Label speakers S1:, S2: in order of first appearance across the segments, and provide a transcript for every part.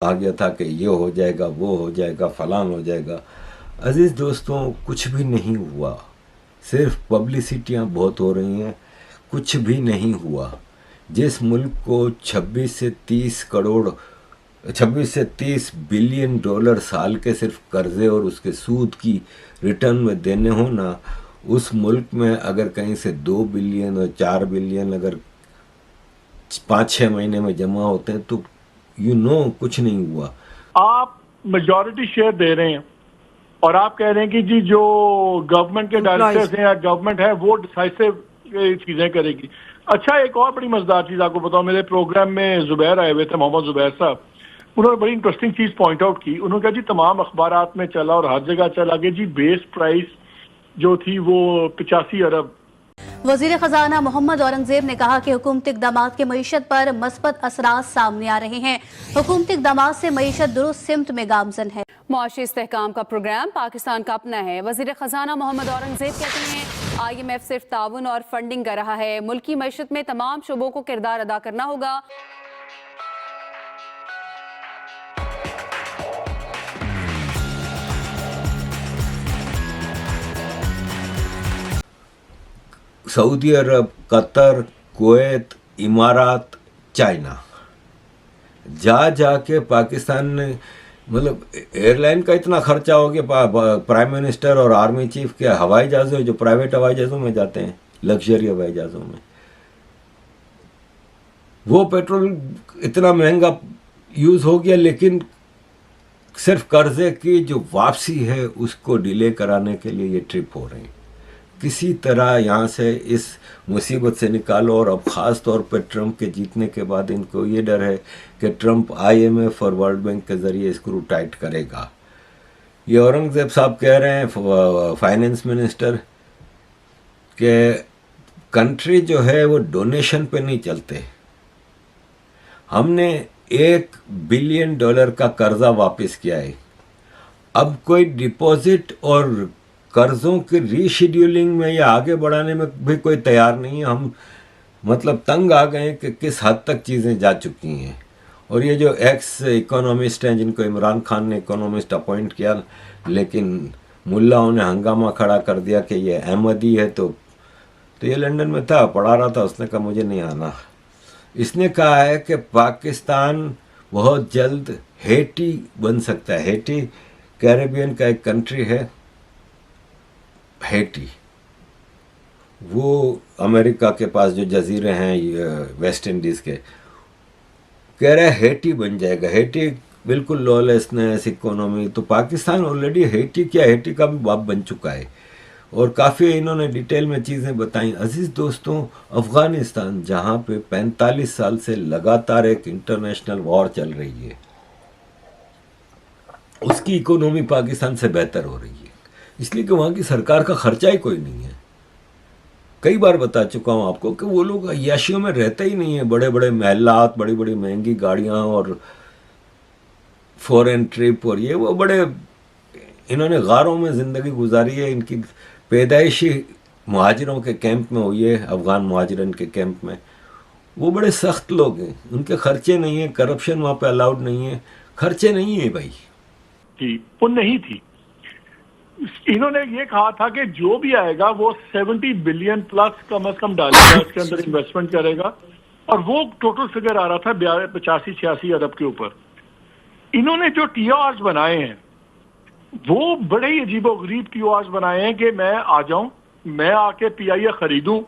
S1: आ गया था कि ये हो जाएगा, वो हो जाएगा, फलान हो जाएगा। अजीज दोस्तों, कुछ भी नहीं हुआ। सिर्फ पब्लिसिटियाँ बहुत हो रही हैं, कुछ भी नहीं हुआ। जिस मुल्क को 26 से 30 बिलियन डॉलर साल के सिर्फ कर्जे और उसके सूद की रिटर्न में देने हो ना, उस मुल्क में अगर कहीं से 2 बिलियन और 4 बिलियन अगर 5-6 महीने में जमा होते हैं तो कुछ नहीं हुआ।
S2: आप मेजॉरिटी शेयर दे रहे हैं और आप कह रहे हैं कि जी जो गवर्नमेंट के डायरेक्टर्स हैं या गवर्नमेंट है वो डिसाइसिव चीजें करेगी। अच्छा, एक और बड़ी मजेदार चीज आपको बताऊं, मेरे प्रोग्राम में जुबैर आए हुए थे, मोहम्मद जुबैर साहब। उन्होंने बड़ी इंटरेस्टिंग चीज पॉइंट आउट की। उन्होंने कहा जी तमाम अखबारात में चला और हर जगह चला कि जी बेस प्राइस जो थी वो 85 अरब।
S3: वजीर खजाना मोहम्मद औरंगजेब ने कहा कि हुकूमती इक़दामात के मईशत पर मस्बत असरात सामने आ रहे हैं। हुकूमती इक़दामात से मईशत दुरुस्त सिमत में गामजन है।
S4: मुआशी इस्तेहकाम का प्रोग्राम पाकिस्तान का अपना है। वजीर खजाना मोहम्मद औरंगजेब कहते हैं IMF सिर्फ ताउन और फंडिंग कर रहा है, मुल्की मईशत में तमाम शोबों को किरदार अदा करना होगा।
S1: सऊदी अरब, कतर, कुवैत, इमारात, चाइना जाके पाकिस्तान ने, मतलब एयरलाइन का इतना खर्चा हो गया, प्राइम मिनिस्टर और आर्मी चीफ के हवाई जहाज़ों, जो प्राइवेट हवाई जहाज़ों में जाते हैं, लग्जरी हवाई जहाज़ों में, वो पेट्रोल इतना महंगा यूज़ हो गया। लेकिन सिर्फ कर्जे की जो वापसी है उसको डिले कराने के लिए ये ट्रिप हो रही है। किसी तरह यहाँ से इस मुसीबत से निकालो। और अब ख़ास तौर पर ट्रंप के जीतने के बाद इनको ये डर है कि ट्रंप IMF और वर्ल्ड बैंक के ज़रिए स्क्रू टाइट करेगा। ये औरंगज़ेब साहब कह रहे हैं, फाइनेंस मिनिस्टर, कि कंट्री जो है वो डोनेशन पे नहीं चलते। हमने $1 बिलियन का कर्जा वापस किया है, अब कोई डिपॉजिट और कर्जों की रीशेड्यूलिंग में या आगे बढ़ाने में भी कोई तैयार नहीं है। हम मतलब तंग आ गए कि किस हद तक चीज़ें जा चुकी हैं। और ये जो एक्स इकोनॉमिस्ट हैं, जिनको इमरान खान ने इकोनॉमिस्ट अपॉइंट किया, लेकिन मुल्लाओं ने हंगामा खड़ा कर दिया कि ये अहमदी है, तो ये लंदन में था, पढ़ा रहा था, उसने कहा मुझे नहीं आना। इसने कहा है कि पाकिस्तान बहुत जल्द हेटी बन सकता है। हेटी कैरेबियन का एक कंट्री है, हेटी, वो अमेरिका के पास जो जजीरे हैं वेस्ट इंडीज़ के, कह रहा है हेटी बन जाएगा। हेटी बिल्कुल लॉलेसनेस इकोनॉमी, तो पाकिस्तान ऑलरेडी हेटी क्या, हेटी का भी बाप बन चुका है। और काफ़ी इन्होंने डिटेल में चीज़ें बताई। अजीज़ दोस्तों, अफ़गानिस्तान जहाँ पे 45 साल से लगातार एक इंटरनेशनल वॉर चल रही है, उसकी इकोनॉमी पाकिस्तान से बेहतर हो रही है, इसलिए कि वहाँ की सरकार का खर्चा ही कोई नहीं है। कई बार बता चुका हूँ आपको कि वो लोग अय्याशियों में रहते ही नहीं है। बड़े बड़े महलात, बड़ी बड़ी महंगी गाड़ियाँ और फॉरेन ट्रिप और ये वो, बड़े इन्होंने गारों में ज़िंदगी गुजारी है। इनकी पैदाइशी मुहाजिरों के कैंप में हुई है, अफ़गान मुहाजिरन के कैंप में। वो बड़े सख्त लोग हैं, उनके खर्चे नहीं है, करप्शन वहाँ पे अलाउड नहीं है, खर्चे नहीं है भाई
S2: जी, वो नहीं थी। इन्होंने ये कहा था कि जो भी आएगा वो 70 बिलियन प्लस कम से कम डालेगा, इसके अंदर इन्वेस्टमेंट करेगा, और वो टोटल फिगर आ रहा था 85-86 अरब के ऊपर। इन्होंने जो TORs बनाए हैं वो बड़े ही अजीबोगरीब TORs बनाए हैं कि मैं आ जाऊं, मैं आके PIA खरीदूं,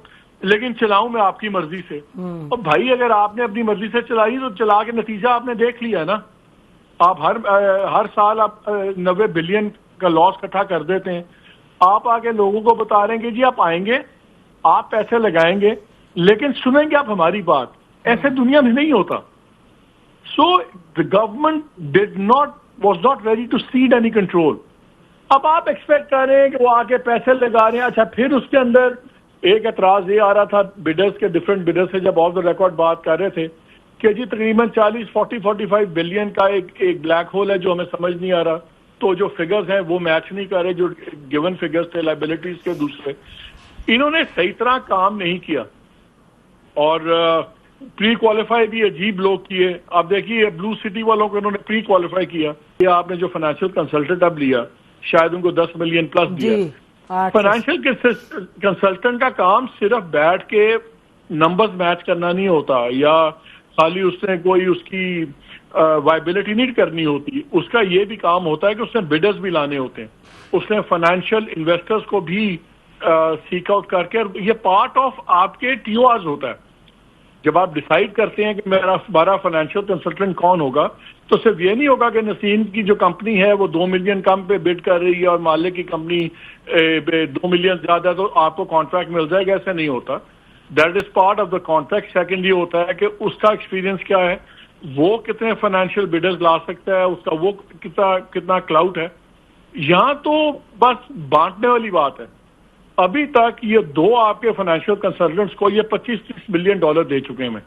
S2: लेकिन चलाऊं मैं आपकी मर्जी से। और भाई अगर आपने अपनी मर्जी से चलाई तो चला के नतीजा आपने देख लिया ना। आप हर साल आप 90 बिलियन का लॉस इकट्ठा कर देते हैं। आप आके लोगों को बता रहे हैं कि जी आप आएंगे, आप पैसे लगाएंगे, लेकिन सुनेंगे आप हमारी बात। ऐसे दुनिया में नहीं होता। So the government was not ready to cede any control। अब आप एक्सपेक्ट कर रहे हैं कि वो आके पैसे लगा रहे हैं। अच्छा, फिर उसके अंदर एक एतराज ये आ रहा था बिडर्स के, डिफरेंट बिडर्स से, जब ऑफ द रिकॉर्ड बात कर रहे थे कि जी तकरीबन 40-45 बिलियन का एक ब्लैक होल है जो हमें समझ नहीं आ रहा। तो जो फिगर्स हैं वो मैच नहीं कर रहे, जो गिवन फिगर्स थे लाइबिलिटीज के दूसरे। इन्होंने सही तरह काम नहीं किया। और प्री क्वालिफाई भी अजीब लोग किए। आप देखिए ब्लू सिटी वालों को इन्होंने प्री क्वालिफाई किया, या आपने जो फाइनेंशियल कंसल्टेंट अब लिया, शायद उनको 10 मिलियन प्लस दिया। फाइनेंशियल कंसल्टेंट का काम सिर्फ बैठ के नंबर्स मैच करना नहीं होता, या खाली उसने कोई उसकी वायबिलिटी नहीं करनी होती। उसका ये भी काम होता है कि उसने बिडर्स भी लाने होते हैं, उसने फाइनेंशियल इन्वेस्टर्स को भी सीक आउट करके, ये पार्ट ऑफ आपके टीओआर्स होता है। जब आप डिसाइड करते हैं कि हमारा फाइनेंशियल कंसल्टेंट कौन होगा, तो सिर्फ ये नहीं होगा कि नसीम की जो कंपनी है वो 2 मिलियन कम पे बिड कर रही है और मालिक की कंपनी 2 मिलियन ज्यादा, तो आपको कॉन्ट्रैक्ट मिल जाएगा। ऐसा नहीं होता, that is part of the contract. Second ये होता है कि उसका एक्सपीरियंस क्या है, वो कितने फाइनेंशियल बिडर्स ला सकता है, उसका वो कितना क्लाउड है। यहां तो बस बांटने वाली बात है। अभी तक ये 2 आपके फाइनेंशियल कंसल्टेंट्स को ये $25-30 मिलियन दे चुके हैं,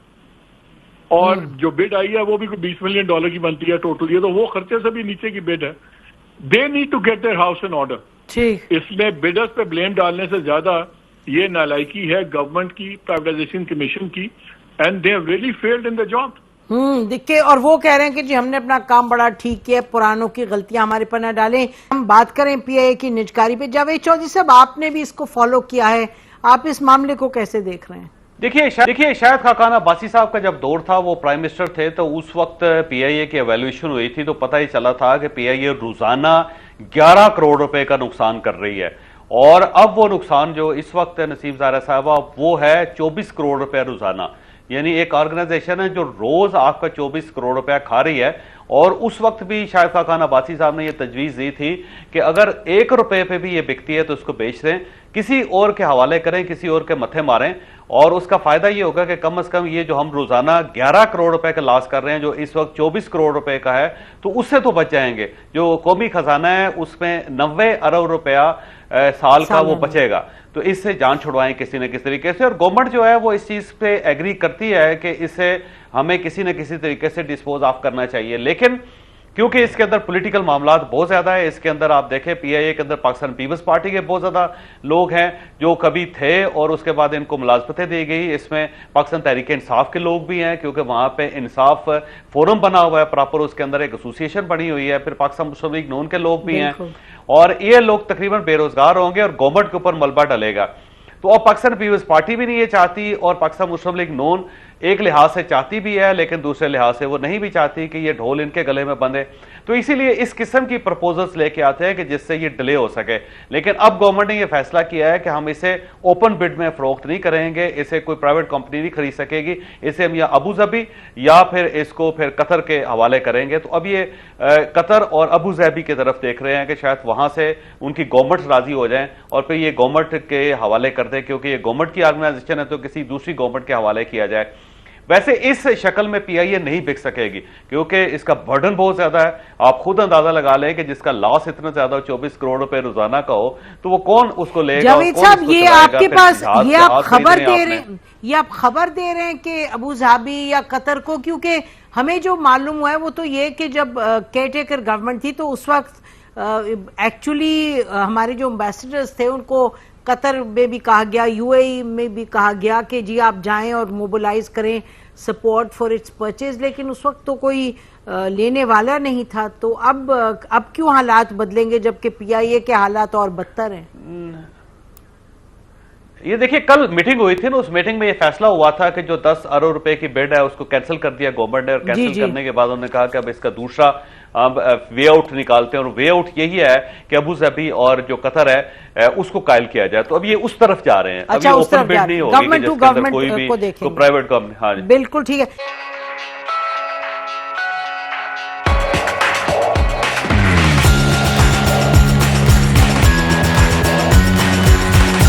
S2: और जो बिड आई है वो भी $20 मिलियन की बनती है टोटल। ये तो वो खर्चे से भी नीचे की बिड है। They need to get their house in order.
S5: ठीक,
S2: इसमें बिडर्स पे ब्लेम डालने से ज्यादा ये नालायकी है गवर्नमेंट की, प्राइवेटाइजेशन कमीशन की, and they have really failed in the job.
S5: देखिए, और वो कह रहे हैं कि जी हमने अपना काम बड़ा ठीक किया, पुरानों की गलतियां हमारे पर न डालें। हम बात करें पीआईए की निजकारी पे, जावेद चौधरी साहब आपने भी इसको फॉलो किया है, आप इस मामले को कैसे देख रहे हैं?
S6: देखिए शाहिद खाकान अब्बासी साहब का जब दौर था, वो प्राइम मिनिस्टर थे, तो उस वक्त पीआईए की एवेल्यूएशन हुई थी, तो पता ही चला था कि पीआईए रोजाना 11 करोड़ रुपए का नुकसान कर रही है। और अब वो नुकसान जो इस वक्त नसीम ज़ाहरा साहबा, वो है 24 करोड़ रुपए रोजाना। यानी एक ऑर्गेनाइजेशन है जो रोज आपका 24 करोड़ रुपया खा रही है। और उस वक्त भी शाहिद खाकान अब्बासी साहब ने यह तजवीज़ दी थी कि अगर 1 रुपए पे भी ये बिकती है तो उसको बेच दें, किसी और के हवाले करें, किसी और के मथे मारें, और उसका फायदा ये होगा कि कम से कम ये जो हम रोजाना 11 करोड़ रुपए का लॉस कर रहे हैं, जो इस वक्त 24 करोड़ रुपए का है, तो उससे तो बच जाएंगे। जो कौमी खजाना है उसमें 90 अरब रुपया साल का वो बचेगा। तो इससे जान छुड़वाएं किसी न किसी तरीके से। और गवर्नमेंट जो है वो इस चीज पे एग्री करती है कि इसे हमें किसी न किसी तरीके से डिस्पोज ऑफ करना चाहिए, लेकिन क्योंकि इसके अंदर पॉलिटिकल मामला बहुत ज्यादा है, इसके अंदर आप देखें पीआईए के अंदर पाकिस्तान पीपल्स पार्टी के बहुत ज्यादा लोग हैं जो कभी थे और उसके बाद इनको मुलाजमतें दी गई। इसमें पाकिस्तान तहरीक इंसाफ के लोग भी हैं, क्योंकि वहां पे इंसाफ फोरम बना हुआ है प्रॉपर, उसके अंदर एक एसोसिएशन बनी हुई है। फिर पाकिस्तान मुस्लिम लीग नून के लोग भी हैं, और ये लोग तकरीबन बेरोजगार होंगे और गवर्नमेंट के ऊपर मलबा डलेगा। तो अब पाकिस्तान पीपल्स पार्टी भी नहीं ये चाहती, और पाकिस्तान मुस्लिम लीग नून एक लिहाज से चाहती भी है, लेकिन दूसरे लिहाज से वो नहीं भी चाहती कि ये ढोल इनके गले में बंधे। तो इसीलिए इस किस्म की प्रपोजल्स लेके आते हैं कि जिससे ये डिले हो सके। लेकिन अब गवर्नमेंट ने ये फैसला किया है कि हम इसे ओपन बिड में फरोख्त नहीं करेंगे, इसे कोई प्राइवेट कंपनी नहीं खरीद सकेगी, इसे हम या अबू धाबी या फिर इसको फिर कतर के हवाले करेंगे। तो अब ये कतर और अबू धाबी की तरफ देख रहे हैं कि शायद वहां से उनकी गवर्नमेंट राजी हो जाए और फिर ये गवर्नमेंट के हवाले कर दे, क्योंकि ये गवर्नमेंट की ऑर्गेनाइजेशन है तो किसी दूसरी गवर्नमेंट के हवाले किया जाए। वैसे इस शक्ल में पीआईए नहीं बिक सकेगी, क्योंकि इसका बर्डन बहुत ज्यादा है। आप खुद अंदाजा लगा लें कि जिसका लॉस इतना ज्यादा 24 करोड़ रुपए रोजाना का हो, तो वो कौन उसको लेगा?
S5: जावेद साहब, ये आपके पास ये आप खबर दे रहे हैं, ये आप खबर दे रहे हैं कि अबू धाबी या कतर को, क्योंकि हमें जो मालूम हुआ है वो तो ये कि जब केयरटेकर गवर्नमेंट थी तो उस वक्त एक्चुअली हमारे जो एम्बेसडर्स थे उनको कतर में भी कहा गया, यूएई में भी कहा गया कि जी आप जाएं और मोबिलाइज करें सपोर्ट फॉर इट्स परचेज, लेकिन उस वक्त तो कोई लेने वाला नहीं था। तो अब क्यों हालात बदलेंगे जबकि पीआईए के हालात और बदतर हैं?
S6: ये देखिए, कल मीटिंग हुई थी ना, उस मीटिंग में ये फैसला हुआ था कि जो 10 अरब रुपए की बिड है उसको कैंसिल कर दिया गवर्नमेंट ने, और कैंसिल करने के बाद उन्होंने कहा कि अब इसका दूसरा वे आउट निकालते हैं, और वे आउट यही है कि अबू धाबी और जो कतर है उसको कायल किया जाए। तो अब ये उस तरफ जा रहे हैं।
S5: अच्छा,
S6: अभी ओपन बिड नहीं होगी,
S5: गवर्नमेंट टू गवर्नमेंट को देखेंगे,
S6: प्राइवेट कंपनी। हाँ,
S5: बिल्कुल ठीक है।